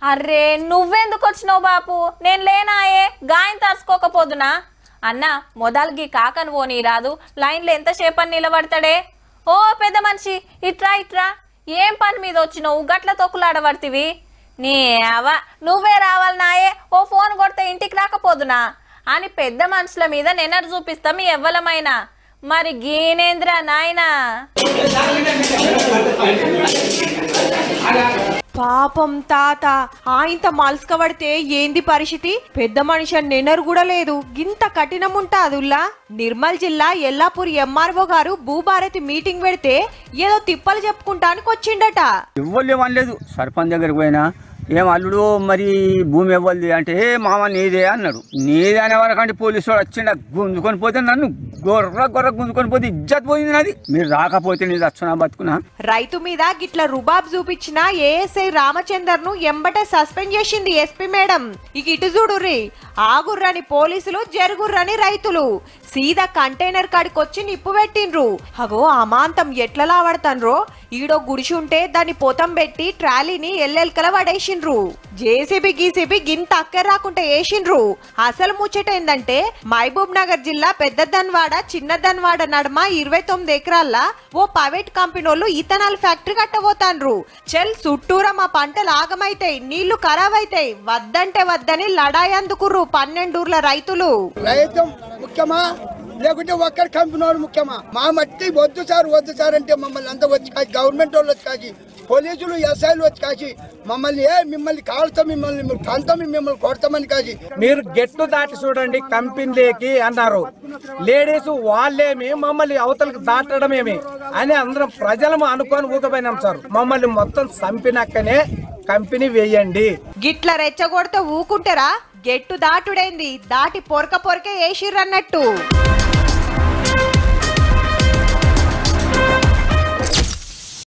Array నువ్వెందుకు వచ్చినావు బాపు? నేను లేనాయే గాయం తరుచుకోకపోదునా? అన్న మొదలుగి కాకను పోనీ రాదు, లైన్లో ఎంతసేపు అని నిలబడతాడే? ఓ పెద్ద మనిషి ఇట్రా ఇట్రా, ఏం పని మీద వచ్చినావు గట్ల తొక్కులాడబడితివి? నీ అవ నువ్వే రావాలి నాయే, ఓ ఫోన్ కొడితే ఇంటికి రాకపోదునా అని పెద్ద మనుషుల మీద నెనరు చూపిస్తాం ఎవ్వలమైనా. మరి గీనేంద్ర నాయనా పాపం తాత ఆయంత మలుసుకబడితే ఏంది పరిస్థితి? పెద్ద మనిషి నెనరు కూడా లేదు, గింత కఠినం ఉంటాదుల్లా. నిర్మల్ జిల్లా ఎల్లాపూర్ ఎంఆర్ఓ గారు భూభారతి మీటింగ్ పెడితే ఏదో తిప్పలు చెప్పుకుంటానికి వచ్చిండట. ఇవ్వలేమనలేదు. సర్పంచ్ దగ్గరికి పోయినా ఏం అల్లుడు మరి భూమి ఇవ్వాలి అంటే మామ నీదే అన్నాడు. నీదే అనే వరకంటే పోలీసు వాడు వచ్చిండ గుంజుకొని పోతే నన్ను గొర్ర గుంజుకొని పోతే ఇజ్జత్ పోయింది నాది. మీరు రాకపోతే నీ రక్షణ బతుకున్నా. రైతు మీద గిట్ల రుబాబ్ చూపించిన ఏఎస్ఐ రామచందర్ ను ఎంబటే సస్పెండ్ చేసింది ఎస్పీ మేడం. ఇక ఇటు చూడుర్రి, ఆగుర్రని పోలీసులు జరుగుర్రని రైతులు సీదా కంటైనర్ కాడికొచ్చి నిప్పు పెట్టిండ్రు. అగో అమాంతం ఎట్లా లావడతాన్రో, ఈడో గుడిసి ఉంటే దాన్ని పోతం పెట్టి ట్రాలీని ఎల్లెల్కల పడేసిండ్రు. జేసీబీ గీసీబీ గింత అక్కర రాకుండా వేసిండ్రు. అసలు ముచ్చట ఏందంటే మహబూబ్ నగర్ జిల్లా పెద్ద దన్వాడ చిన్న దన్వాడ నడుమ 29 ఎకరాల్లో ఓ ప్రైవేట్ కంపెనీలు ఇథనాల్ ఫ్యాక్టరీ కట్టబోతాండ్రు. చెల్ చుట్టూరా మా పంటలు ఆగమైతాయి, నీళ్లు ఖరాబ్ అయితాయి, వద్దంటే వద్దని లడాయి అందుకుర్రు 12 ఊర్ల రైతులు. రైతు ముఖ్యమా లేకుంటే ఒక్కరి కంపెనీ ముఖ్యమా? మా మట్టి వద్దు సార్ అంటే మమ్మల్ని అంతా వచ్చి కాచి, గవర్నమెంట్ వాళ్ళు వచ్చి కాచి, పోలీసులు ఎస్ఐలు వచ్చి కాచి మమ్మల్ని మిమ్మల్ని కాల్తాం, మిమ్మల్ని కంతాం, మిమ్మల్ని కొడతామని కాచి. మీరు గెట్టు దాటి చూడండి కంపెనీలేకి అన్నారు. లేడీస్ వాళ్ళేమి మమ్మల్ని అవతలకి దాటడమేమి అని అందరం ప్రజలము అనుకొని ఊకపోయినాం సార్. మమ్మల్ని మొత్తం చంపినాకనే కంపెనీ వేయండి. గిట్ల రెచ్చగొడితే ఊకుంటారా? గెట్టు దాటుడైంది, దాటి పొరకే వేసిర్రన్నట్టు.